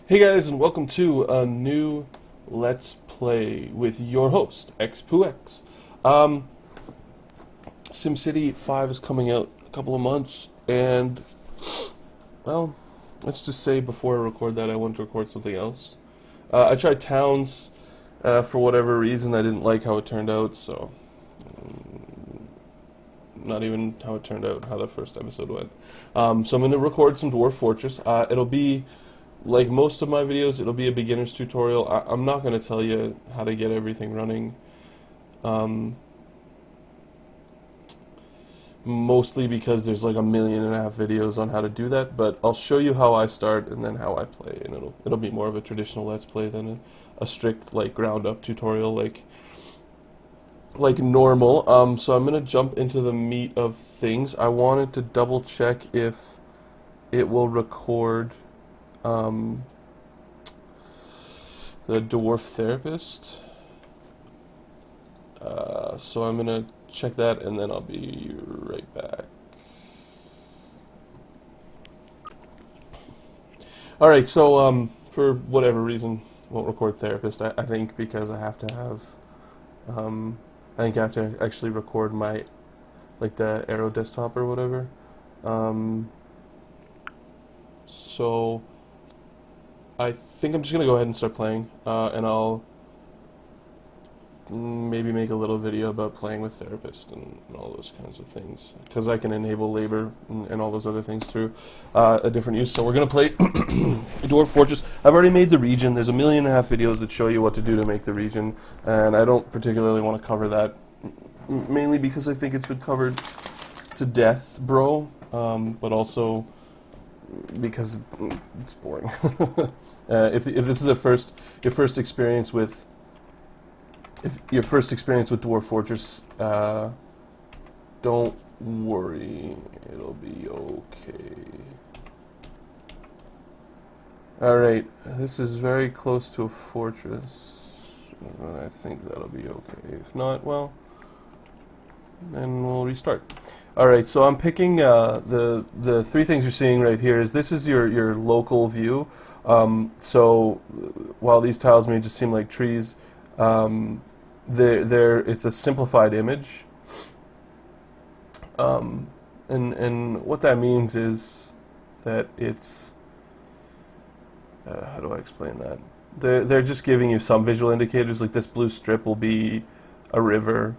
Hey guys, and welcome to a new Let's Play with your host, XPooX. Um, SimCity 5 is coming out in a couple of months, and, well, let's just say before I record that I want to record something else. I tried Towns, for whatever reason I didn't like how it turned out, so... Not even how it turned out, how the first episode went. So I'm going to record some Dwarf Fortress. It'll be... Like most of my videos, it'll be a beginner's tutorial. I'm not going to tell you how to get everything running. Mostly because there's like 1.5 million videos on how to do that, but I'll show you how I start and then how I play, and it'll be more of a traditional Let's Play than a strict like ground up tutorial like normal. So I'm going to jump into the meat of things. I wanted to double check if it will record the Dwarf Therapist. So I'm gonna check that and then I'll be right back. Alright, so for whatever reason, won't record Therapist. I think because I have to have, I think I have to actually record my, like the Arrow desktop or whatever. So I think I'm just going to go ahead and start playing, and I'll maybe make a little video about playing with Therapist and all those kinds of things, because I can enable labor and all those other things through a different use. So we're going to play Dwarf Fortress. I've already made the region. There's 1.5 million videos that show you what to do to make the region, and I don't particularly want to cover that, mainly because I think it's been covered to death, bro, but also because it's boring. If this is your first experience with Dwarf Fortress, don't worry, it'll be okay. All right, this is very close to a fortress, and I think that'll be okay. If not, well, then we'll restart. Alright, so I'm picking the three things you're seeing right here. This is your local view. So while these tiles may just seem like trees, it's a simplified image. And what that means is that it's how do I explain that? They're just giving you some visual indicators, like this blue strip will be a river.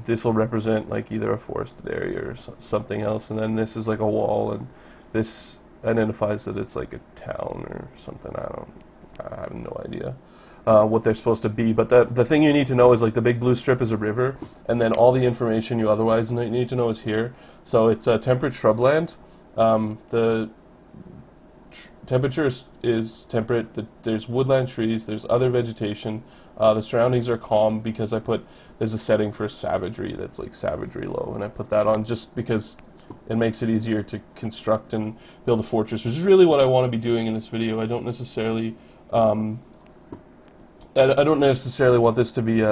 This will represent like either a forested area or something else, and then this is like a wall, and this identifies that it's like a town or something. I have no idea what they're supposed to be, but the thing you need to know is like the big blue strip is a river, and then all the information you otherwise need to know is here. So it's a temperate shrubland. The temperature is temperate. There's woodland trees. There's other vegetation. The surroundings are calm because there's a setting for savagery that's like savagery low, and I put that on just because it makes it easier to construct and build a fortress, which is really what I want to be doing in this video. I don't necessarily want this to be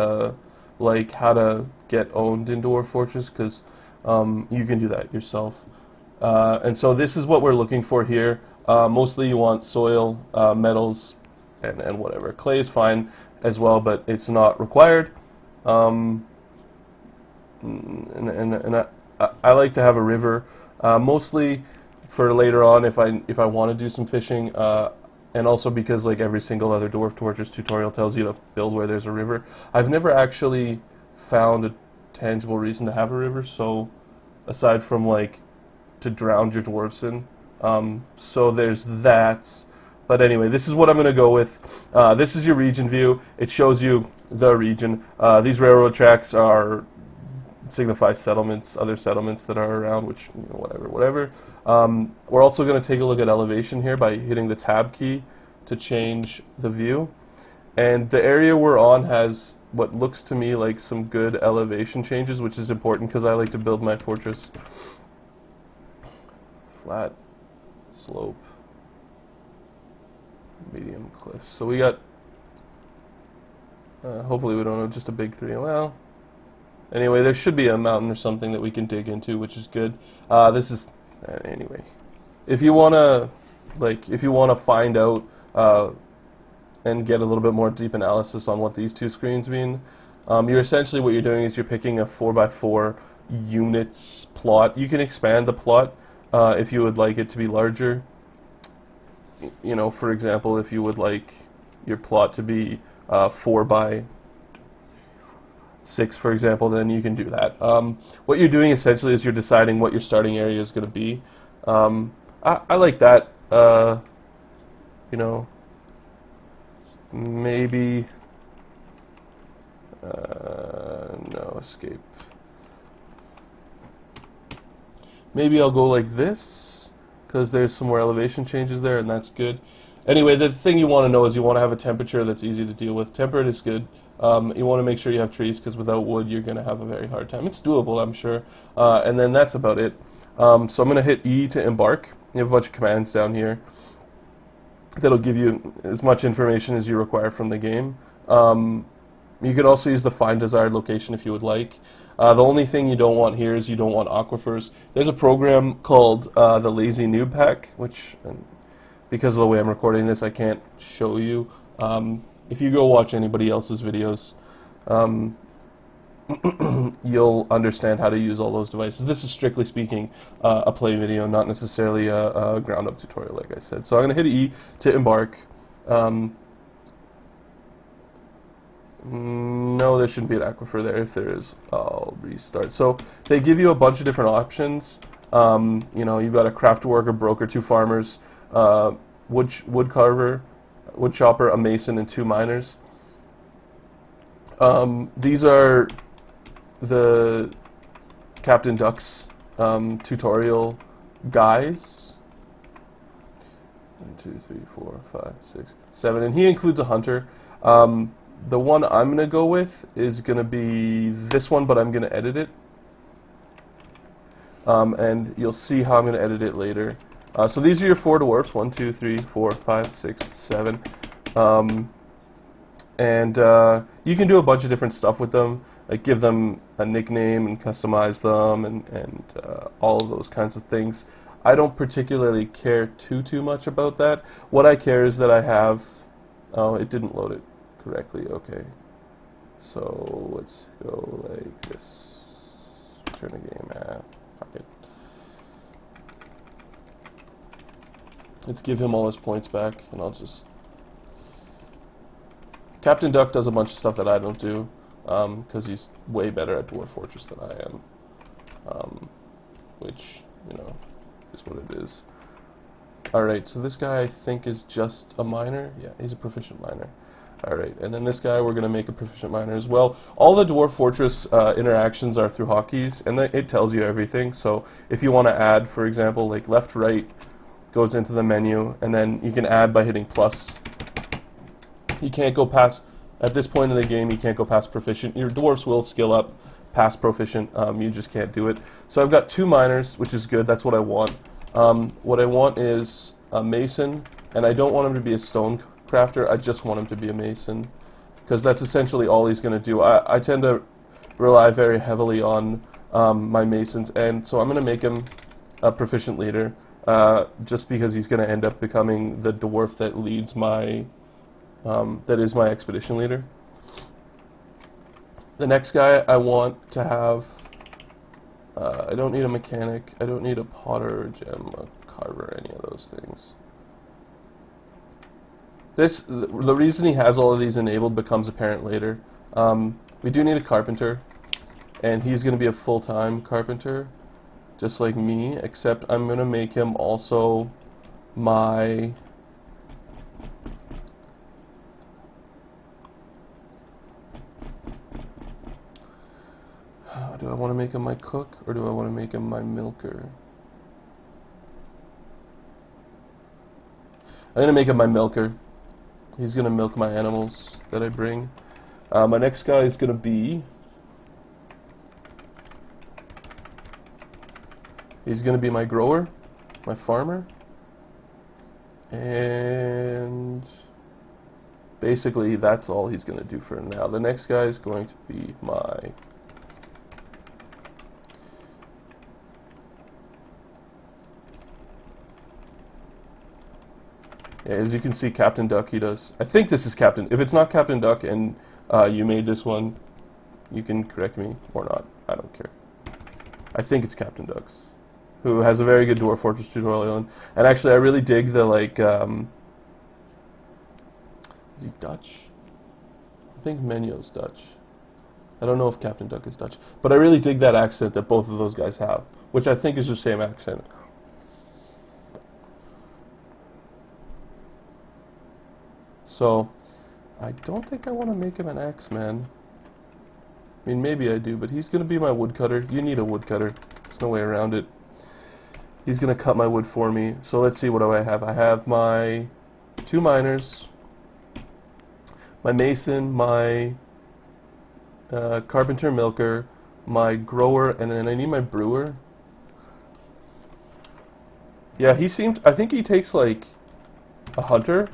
like how to get owned in Dwarf Fortress, because you can do that yourself. And so this is what we're looking for here. Mostly you want soil, metals, and whatever. Clay is fine as well, but it's not required. And I like to have a river, mostly for later on if I want to do some fishing, and also because like every single other Dwarf Fortress tutorial tells you to build where there's a river. I've never actually found a tangible reason to have a river, so aside from like to drown your dwarves in. So there's that. But anyway, this is what I'm going to go with. This is your region view. It shows you the region. These railroad tracks signify settlements, other settlements that are around, which, you know, whatever. We're also going to take a look at elevation here by hitting the tab key to change the view. And the area we're on has what looks to me like some good elevation changes, which is important because I like to build my fortress flat, slope, medium cliffs. So we got, hopefully we don't have just a big three. Well, anyway, there should be a mountain or something that we can dig into, which is good. This is, anyway. If you wanna find out and get a little bit more deep analysis on what these two screens mean. You're essentially, what you're doing is you're picking a 4x4 units plot. You can expand the plot if you would like it to be larger. You know, for example, if you would like your plot to be 4x6, for example, then you can do that. What you're doing essentially is you're deciding what your starting area is going to be. I like that. You know, maybe no, escape. Maybe I'll go like this because there's some more elevation changes there, and that's good. Anyway, the thing you want to know is you want to have a temperature that's easy to deal with. Temperate is good. You want to make sure you have trees, because without wood you're going to have a very hard time. It's doable, I'm sure. And then that's about it. So I'm going to hit E to embark. You have a bunch of commands down here that'll give you as much information as you require from the game. You could also use the find desired location if you would like. The only thing you don't want here is you don't want aquifers. There's a program called the Lazy Noob Pack, which, because of the way I'm recording this, I can't show you. If you go watch anybody else's videos, you'll understand how to use all those devices. This is, strictly speaking, a play video, not necessarily a ground-up tutorial, like I said. So I'm going to hit E to embark. No, there shouldn't be an aquifer there. If there is, I'll restart. So they give you a bunch of different options. You know, you've got a craft worker, broker, 2 farmers, wood carver, wood chopper, a mason, and 2 miners. These are the Captain Duck's tutorial guys. 1, 2, 3, 4, 5, 6, 7, and he includes a hunter. The one I'm going to go with is going to be this one, but I'm going to edit it. And you'll see how I'm going to edit it later. So these are your 4 dwarfs, 1, 2, 3, 4, 5, 6, 7. And you can do a bunch of different stuff with them, like give them a nickname and customize them and all of those kinds of things. I don't particularly care too much about that. What I care is that I have... Oh, it didn't load it correctly. Okay. So let's go like this. Return the game. Fuck it. Let's give him all his points back, and I'll just... Captain Duck does a bunch of stuff that I don't do, because he's way better at Dwarf Fortress than I am, which, you know, is what it is. Alright, so this guy I think is just a miner. Yeah, he's a proficient miner. Alright, and then this guy we're going to make a proficient miner as well. All the Dwarf Fortress interactions are through hotkeys, and it tells you everything. So if you want to add, for example, like left, right, goes into the menu, and then you can add by hitting plus. You can't go past, at this point in the game, you can't go past proficient. Your dwarves will skill up past proficient, you just can't do it. So I've got 2 miners, which is good, that's what I want. What I want is a mason, and I don't want him to be a stone crafter, I just want him to be a mason, because that's essentially all he's going to do. I tend to rely very heavily on my masons, and so I'm going to make him a proficient leader, just because he's going to end up becoming the dwarf that leads my... that is my expedition leader. The next guy I want to have... I don't need a mechanic, I don't need a potter, a gem, a carver, any of those things. The reason he has all of these enabled becomes apparent later. We do need a carpenter, and he's going to be a full-time carpenter, just like me, except I'm going to make him also my... Do I want to make him my cook, or do I want to make him my milker? I'm going to make him my milker. He's going to milk my animals that I bring. My next guy is going to be... He's going to be my grower, my farmer. And basically that's all he's going to do for now. The next guy is going to be my... Yeah, as you can see, Captain Duck, he does. I think this is Captain. If it's not Captain Duck and you made this one, you can correct me or not. I don't care. I think it's Captain Duck's, who has a very good Dwarf Fortress tutorial. And actually, I really dig the, like, is he Dutch? I think Menyo's Dutch. I don't know if Captain Duck is Dutch. But I really dig that accent that both of those guys have, which I think is the same accent. So, I don't think I want to make him an axeman. I mean, maybe I do, but he's going to be my woodcutter. You need a woodcutter. There's no way around it. He's going to cut my wood for me. So let's see, what do I have? I have my 2 miners, my mason, my carpenter milker, my grower, and then I need my brewer. Yeah, he seems... I think he takes, like, a hunter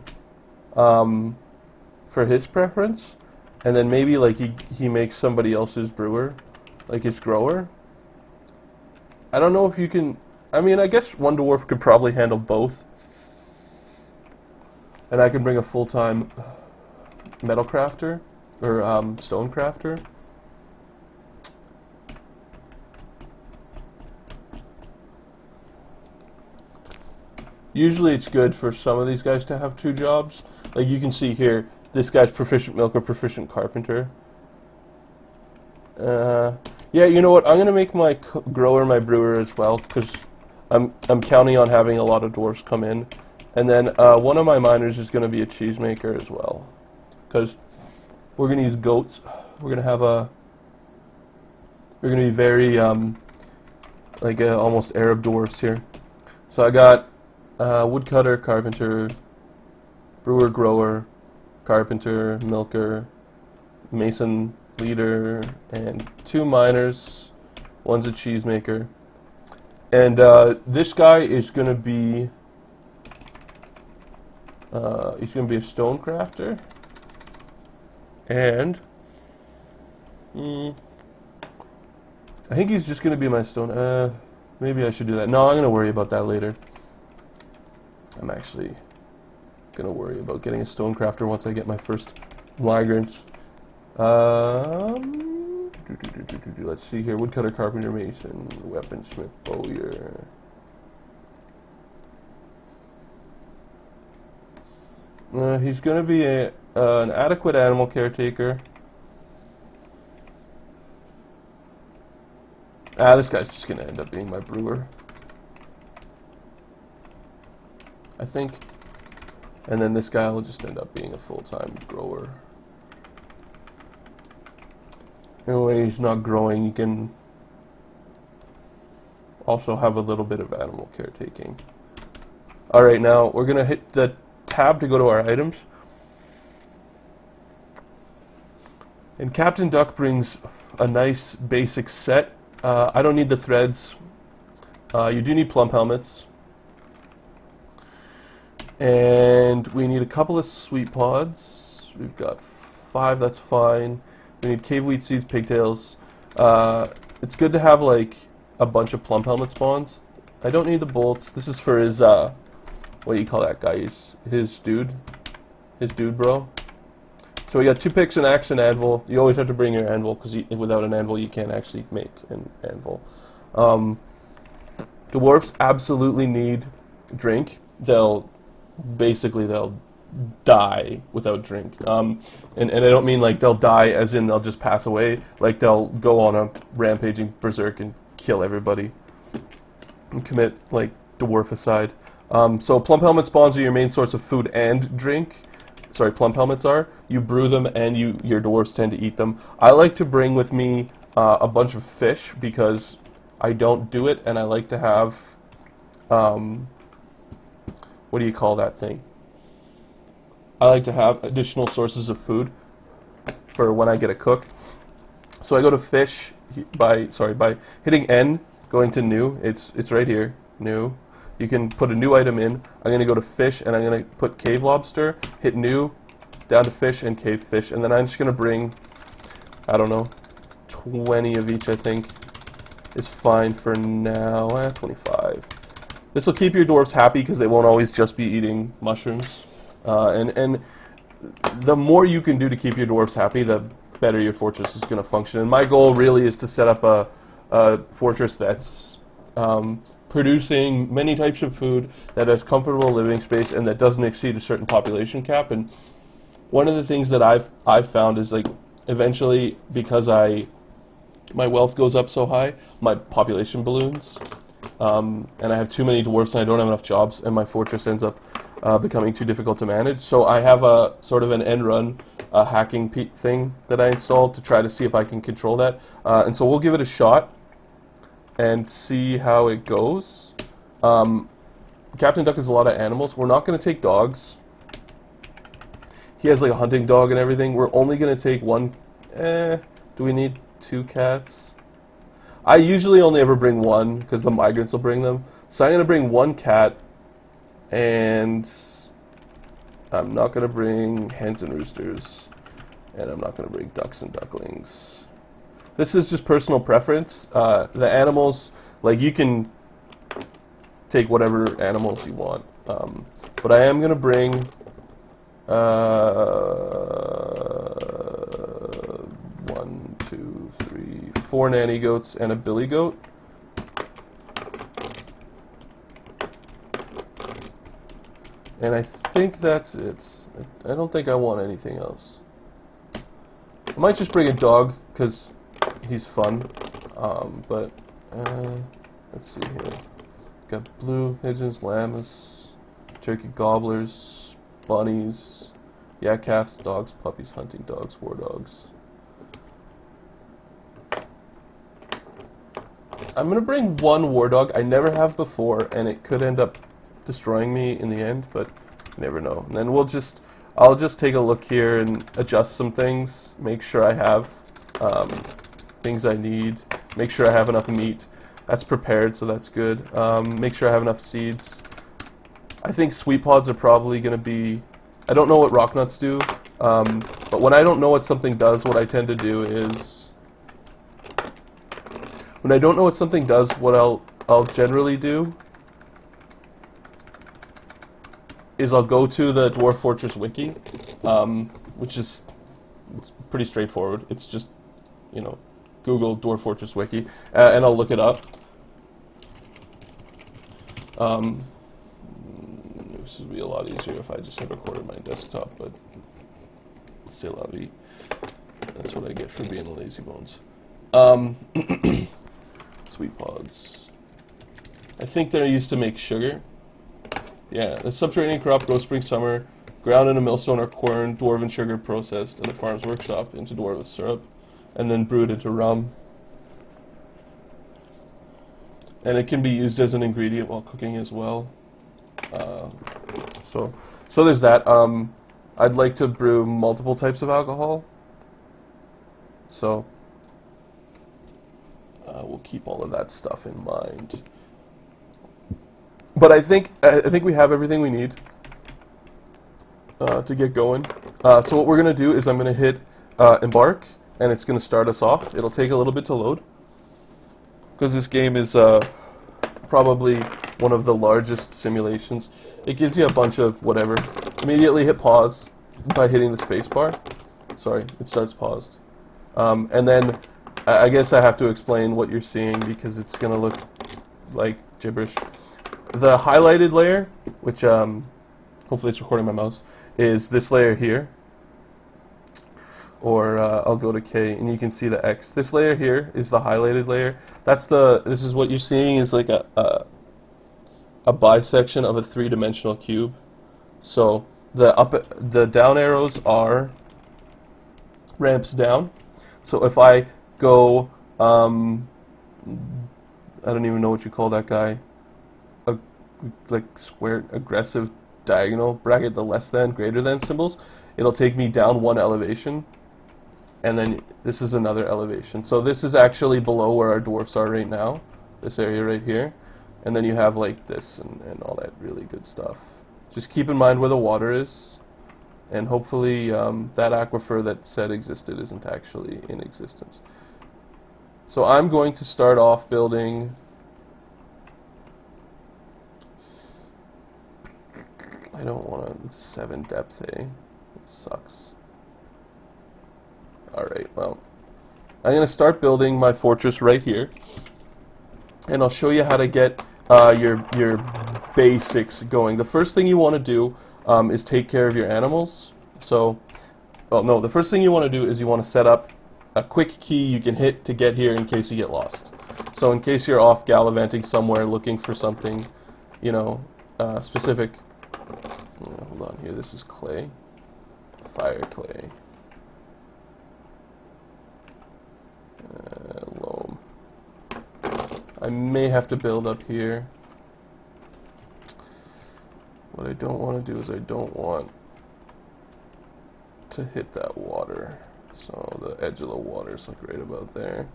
for his preference. And then maybe, like, he makes somebody else's brewer, like his grower. I don't know if you can... I mean, I guess one dwarf could probably handle both. And I can bring a full-time metal crafter, or stone crafter. Usually it's good for some of these guys to have 2 jobs. Like you can see here, this guy's proficient milker, proficient carpenter. Yeah, you know what? I'm gonna make my grower my brewer as well, because I'm counting on having a lot of dwarves come in, and then one of my miners is gonna be a cheesemaker as well, because we're gonna use goats. We're gonna have a. We're gonna be very like almost Arab dwarves here. So I got woodcutter, carpenter, brewer, grower, carpenter, milker, mason, leader, and 2 miners. One's a cheesemaker. And this guy is going to be... he's going to be a stone crafter. And... I think he's just going to be my stone... maybe I should do that. No, I'm going to worry about that later. I'm actually going to worry about getting a stone crafter once I get my first migrants. Let's see here. Woodcutter, carpenter, mason, weaponsmith, bowyer. He's going to be an adequate animal caretaker. This guy's just going to end up being my brewer, I think. And then this guy will just end up being a full-time grower. And when he's not growing, you can also have a little bit of animal caretaking. Alright, now we're going to hit the tab to go to our items. And Captain Duck brings a nice basic set. I don't need the threads. You do need plump helmets. And we need a couple of sweet pods. We've got 5, that's fine. We need cave wheat seeds, pigtails. It's good to have like a bunch of plump helmet spawns. I don't need the bolts. This is for his, what do you call that guy? His dude bro. So we got 2 picks, an axe, and an anvil. You always have to bring your anvil, because without an anvil you can't actually make an anvil. Dwarfs absolutely need drink. They'll die without drink. And I don't mean like they'll die as in they'll just pass away. Like they'll go on a rampaging berserk and kill everybody and commit like dwarficide. So plump helmet spawns are your main source of food and drink. Sorry, plump helmets are. You brew them and your dwarves tend to eat them. I like to bring with me a bunch of fish because I don't do it, and I like to have what do you call that thing? I like to have additional sources of food for when I get a cook. So I go to fish by hitting N, going to new. It's right here, new. You can put a new item in. I'm going to go to fish, and I'm going to put cave lobster, hit new, down to fish, and cave fish. And then I'm just going to bring, I don't know, 20 of each, I think, is fine for now. 25. This will keep your dwarves happy because they won't always just be eating mushrooms. And the more you can do to keep your dwarves happy, the better your fortress is going to function. And my goal really is to set up a fortress that's producing many types of food, that has comfortable living space, and that doesn't exceed a certain population cap. And one of the things that I've found is, like, eventually, because my wealth goes up so high, my population balloons, and I have too many dwarfs and I don't have enough jobs, and my fortress ends up becoming too difficult to manage. So I have a sort of an end run hacking thing that I installed to try to see if I can control that. And so we'll give it a shot and see how it goes. Captain Duck has a lot of animals. We're not going to take dogs. He has like a hunting dog and everything. We're only going to take one. Do we need 2 cats? I usually only ever bring one because the migrants will bring them. So I'm going to bring 1 cat, and I'm not going to bring hens and roosters, and I'm not going to bring ducks and ducklings. This is just personal preference. The animals, like, you can take whatever animals you want. But I am going to bring 1, 2, 3, 4 nanny goats and a billy goat. And I think that's it. I don't think I want anything else. I might just bring a dog because he's fun. But let's see here. Got blue pigeons, llamas, turkey gobblers, bunnies, yak calves, dogs, puppies, hunting dogs, war dogs. I'm going to bring 1 war dog. I never have before, and it could end up destroying me in the end, but you never know. And then I'll just take a look here and adjust some things, make sure I have things I need, make sure I have enough meat. That's prepared, so that's good. Make sure I have enough seeds. I think sweet pods are probably going to be... I don't know what rock nuts do, but when I don't know what something does, what I tend to do is... When I don't know what something does, what I'll generally do is I'll go to the Dwarf Fortress wiki, which is it's pretty straightforward. It's just, Google Dwarf Fortress wiki, and I'll look it up. This would be a lot easier if I just had recorded my desktop, but c'est la vie. That's what I get for being a lazy bones. Sweet pods. I think they're used to make sugar. Yeah, the subterranean crop grows spring, summer, ground in a millstone or corn, dwarven sugar processed in a farm's workshop into dwarven syrup, and then brewed into rum. And it can be used as an ingredient while cooking as well. So there's that. I'd like to brew multiple types of alcohol. So we'll keep all of that stuff in mind. But I think we have everything we need to get going. So what we're going to do is I'm going to hit embark, and it's going to start us off. It'll take a little bit to load because this game is probably one of the largest simulations. It gives you a bunch of whatever. Immediately hit pause by hitting the space bar. Sorry, it starts paused. And then I guess I have to explain what you're seeing because it's going to look like gibberish. The highlighted layer, which hopefully it's recording my mouse, is this layer here. Or I'll go to K and you can see the X. This layer here is the highlighted layer. This is what you're seeing is like a bisection of a 3-dimensional cube. So the down arrows are ramps down. So if I go, I don't even know what you call that guy, like square, aggressive, diagonal, bracket the less than, greater than symbols, it'll take me down 1 elevation, and then this is another elevation. So this is actually below where our dwarfs are right now, this area right here, and then you have like this and all that really good stuff. Just keep in mind where the water is, and hopefully that aquifer that said existed isn't actually in existence. So I'm going to start off building I don't want to 7 depth, eh? It sucks. Alright, well, I'm going to start building my fortress right here, and I'll show you how to get your basics going. The first thing you want to do is take care of your animals. So, well, no, the first thing you want to do is you want to set up a quick key you can hit to get here in case you get lost. So in case you're off gallivanting somewhere looking for something, you know, specific. Hold on here, this is clay. Fire clay. Loam. I may have to build up here. What I don't want to do is I don't want to hit that water. So the edge of the water is like right about there.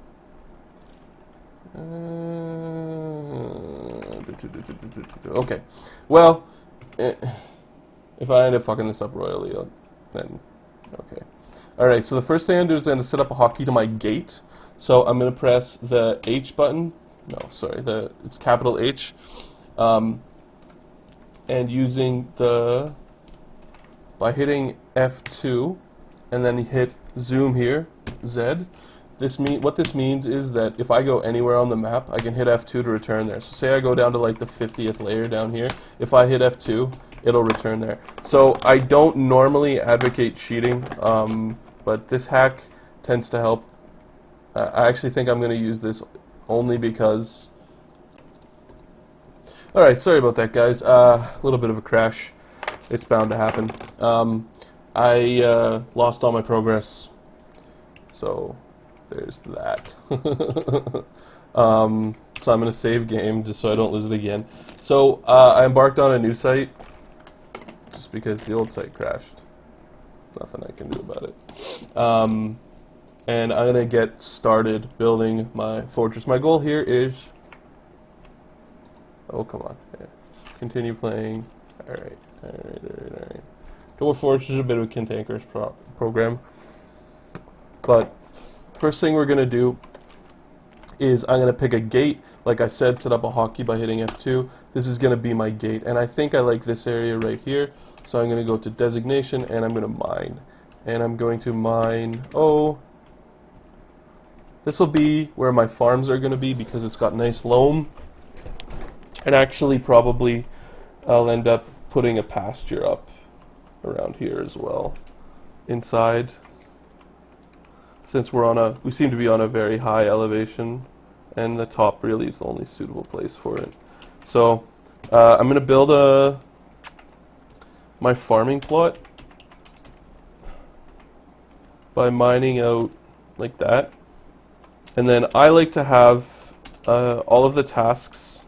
Okay. Well, if I end up fucking this up royally, then okay. Alright, so the first thing I'm going to do is I'm going to set up a hotkey to my gate. So I'm going to press the H button. No, sorry, it's capital H. And using by hitting F2 and then hit zoom here, Z. What this means is that if I go anywhere on the map, I can hit F2 to return there. So say I go down to like the 50th layer down here. If I hit F2, it'll return there. So I don't normally advocate cheating, but this hack tends to help. I actually think I'm going to use this only because... Alright, sorry about that, guys. A little bit of a crash. It's bound to happen. I lost all my progress, so there's that. So I'm going to save game just so I don't lose it again. So I embarked on a new site just because the old site crashed. Nothing I can do about it. And I'm going to get started building my fortress. My goal here is... Oh, come on. Yeah. Continue playing. Alright. Dwarf Fortress is a bit of a cantankerous program. But first thing we're going to do is I'm going to pick a gate. Like I said, set up a hotkey by hitting F2. This is going to be my gate. And I think I like this area right here. So I'm going to go to designation and I'm going to mine. And I'm going to mine... Oh... This will be where my farms are going to be because it's got nice loam. And actually probably I'll end up putting a pasture up around here as well inside, since we seem to be on a very high elevation and the top really is the only suitable place for it. So I'm going to build my farming plot by mining out like that, and then I like to have all of the tasks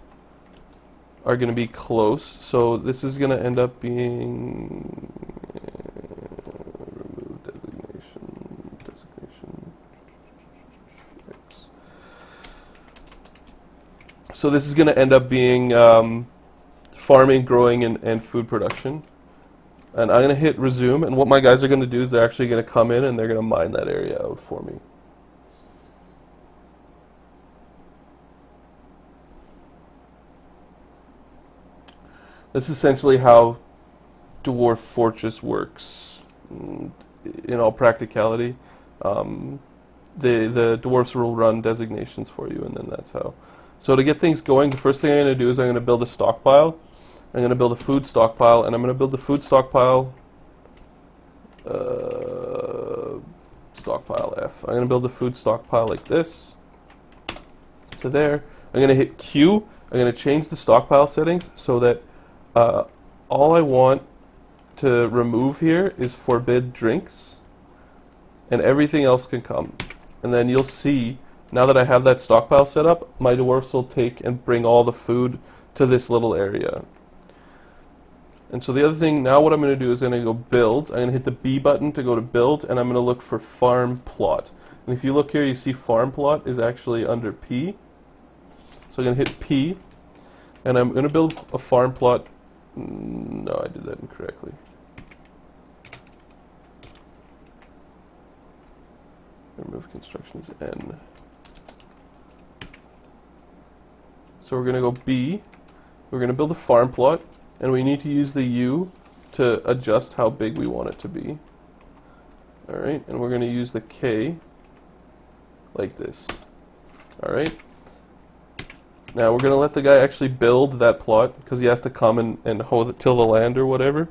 are going to be close. So this is going to end up being remove designation. X. So this is going to end up being farming, growing, and food production. And I'm going to hit resume. And what my guys are going to do is they're actually going to come in and they're going to mine that area out for me. This is essentially how Dwarf Fortress works in all practicality. The dwarves will run designations for you, and then that's how. So to get things going, the first thing I'm going to do is I'm going to build a stockpile. I'm going to build a food stockpile, and I'm going to build the food stockpile stockpile F. I'm going to build the food stockpile like this to there. I'm going to hit Q. I'm going to change the stockpile settings so that all I want to remove here is forbid drinks, and everything else can come. And then you'll see, now that I have that stockpile set up, my dwarfs will take and bring all the food to this little area. And so the other thing, now what I'm going to do is I'm going to go build. I'm going to hit the B button to go to build, and I'm going to look for farm plot. And if you look here, you see farm plot is actually under P. So I'm going to hit P, and I'm going to build a farm plot. No, I did that incorrectly. Remove construction is N. So we're going to go B. We're going to build a farm plot, and we need to use the U to adjust how big we want it to be. Alright, and we're going to use the K like this. Alright. Now we're going to let the guy actually build that plot because he has to come and till the land or whatever.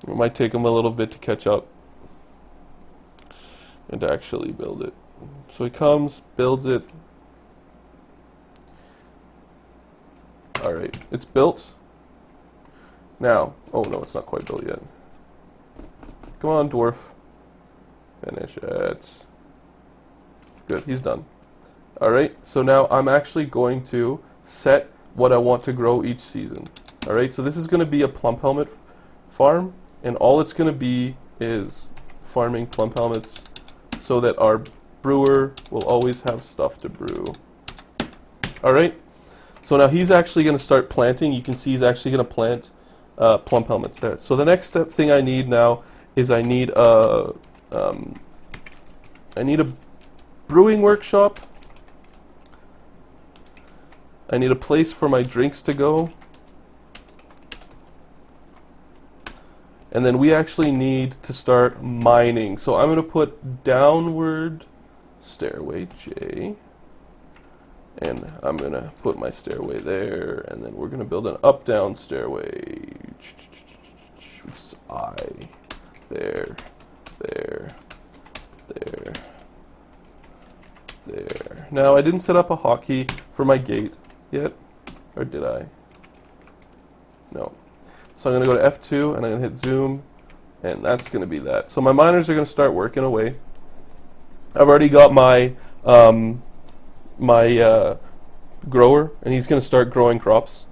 It might take him a little bit to catch up and to actually build it. So he comes, builds it. Alright, it's built. Now, oh no, it's not quite built yet. Come on, dwarf. Finish it. Good, he's done. Alright, so now I'm actually going to set what I want to grow each season. Alright, so this is going to be a plump helmet farm, and all it's going to be is farming plump helmets so that our brewer will always have stuff to brew. Alright, so now he's actually going to start planting. You can see he's actually going to plant plump helmets there. So the next thing I need now is I need a brewing workshop. I need a place for my drinks to go. And then we actually need to start mining. So I'm going to put downward stairway J. And I'm going to put my stairway there. And then we're going to build an up-down stairway. Which is I. There. There. There. There. Now, I didn't set up a hotkey for my gate yet. Or did I? No. So I'm going to go to F2 and I'm going to hit zoom. And that's going to be that. So my miners are going to start working away. I've already got my grower, and he's going to start growing crops.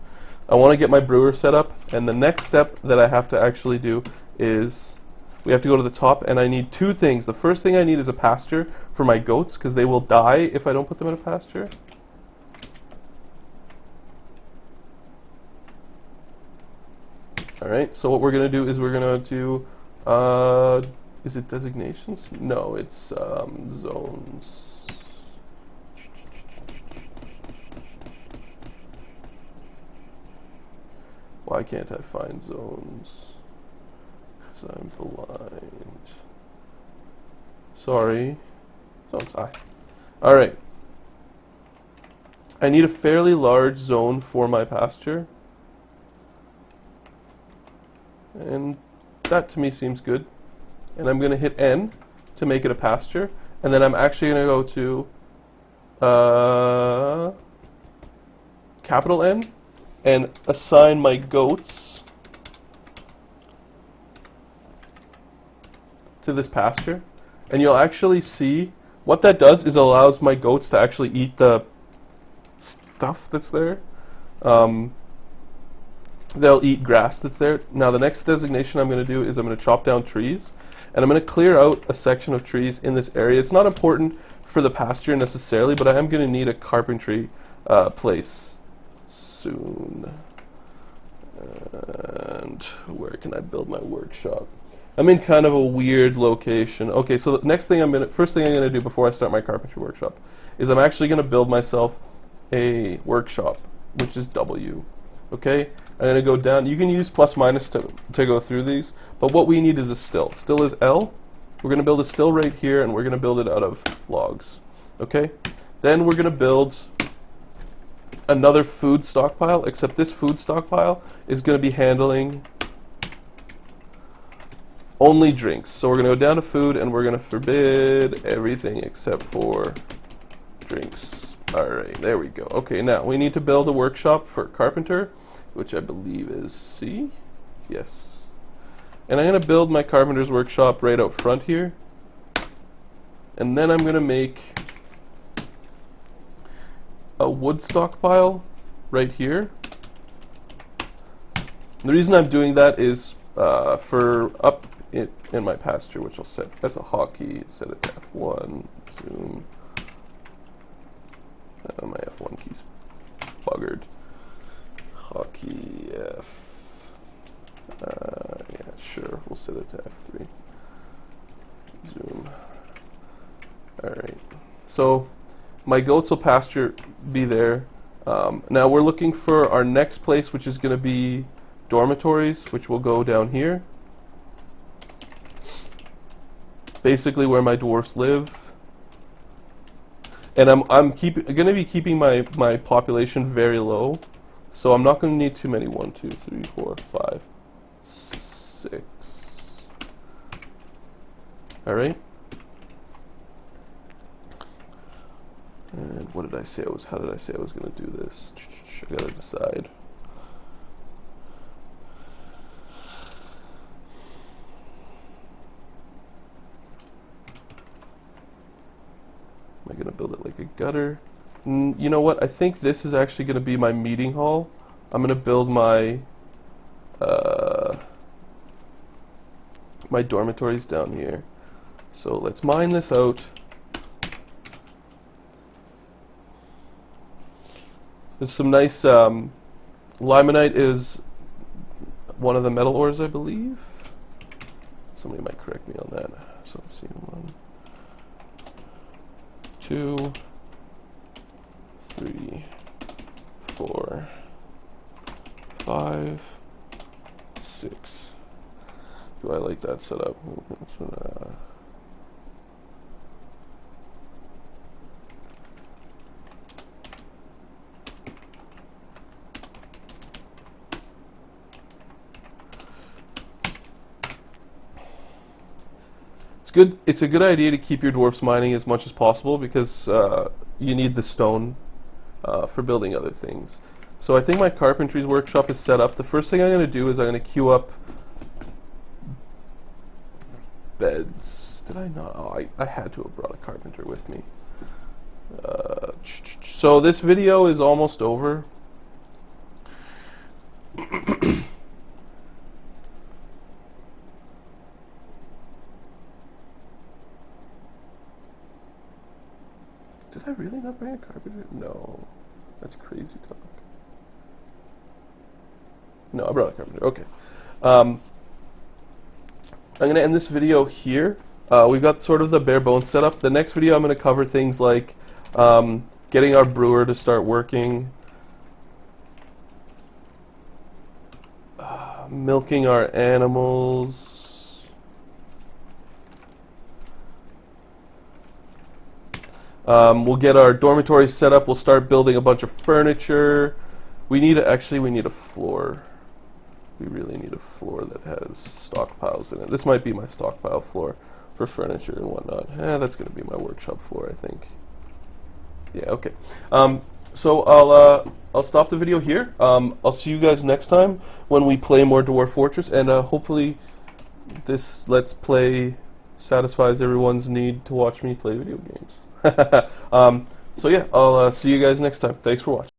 I want to get my brewer set up, and the next step that I have to actually do is we have to go to the top, and I need two things. The first thing I need is a pasture for my goats, because they will die if I don't put them in a pasture. Alright, so what we're going to do is we're going to do, is it designations? No, it's zones. Why can't I find zones? Because I'm blind. Sorry. Zones, Alright. I need a fairly large zone for my pasture. And that to me seems good. And I'm going to hit N to make it a pasture. And then I'm actually going to go to capital N and assign my goats to this pasture. And you'll actually see what that does is allows my goats to actually eat the stuff that's there. They'll eat grass that's there. Now the next designation I'm going to do is I'm going to chop down trees, and I'm going to clear out a section of trees in this area. It's not important for the pasture necessarily, but I am going to need a carpentry place soon. And where can I build my workshop? I'm in kind of a weird location. Okay, so the first thing I'm going to do before I start my carpentry workshop is I'm actually going to build myself a workshop, which is W. Okay, I'm going to go down. You can use plus minus to go through these, but what we need is a still. Still is L. We're going to build a still right here, and we're going to build it out of logs. Okay, then we're going to build another food stockpile, except this food stockpile is going to be handling only drinks. So we're going to go down to food, and we're going to forbid everything except for drinks. Alright, there we go. Okay, now we need to build a workshop for carpenter, which I believe is C. Yes. And I'm going to build my carpenter's workshop right out front here. And then I'm going to make a wood stockpile right here. And the reason I'm doing that is for up in my pasture, which I'll set as a hotkey, set it to F1, zoom. My F1 key's buggered. Hotkey F. Yeah, sure. We'll set it to F3. Zoom. Alright. So, my goats will pasture be there. Now we're looking for our next place, which is going to be dormitories, which will go down here. Basically where my dwarfs live. And I'm going to be keeping my population very low. So I'm not going to need too many. 1, 2, 3, 4, 5, 6. Alright. And what did I say how did I say I was going to do this? I got to decide. Am I going to build it like a gutter? You know what? I think this is actually going to be my meeting hall. I'm going to build my my dormitories down here. So let's mine this out. There's some nice limonite is one of the metal ores, I believe. Somebody might correct me on that. So let's see. 1, 2, 3, 4, 5, 6. Do I like that setup? It's a good idea to keep your dwarfs mining as much as possible because you need the stone for building other things. So I think my carpentry's workshop is set up. The first thing I'm going to do is I'm going to queue up beds. Did I not? Oh, I had to have brought a carpenter with me. So this video is almost over. Did I really not bring a carpenter? No. That's crazy talk. No, I brought a carpenter. Okay. I'm going to end this video here. We've got sort of the bare bones setup. The next video I'm going to cover things like getting our brewer to start working, milking our animals, we'll get our dormitory set up. We'll start building a bunch of furniture. We need a floor. We really need a floor that has stockpiles in it. This might be my stockpile floor for furniture and whatnot. That's going to be my workshop floor, I think. Yeah, okay. So I'll stop the video here. I'll see you guys next time when we play more Dwarf Fortress, and hopefully this Let's Play satisfies everyone's need to watch me play video games. So yeah, I'll see you guys next time. Thanks for watching.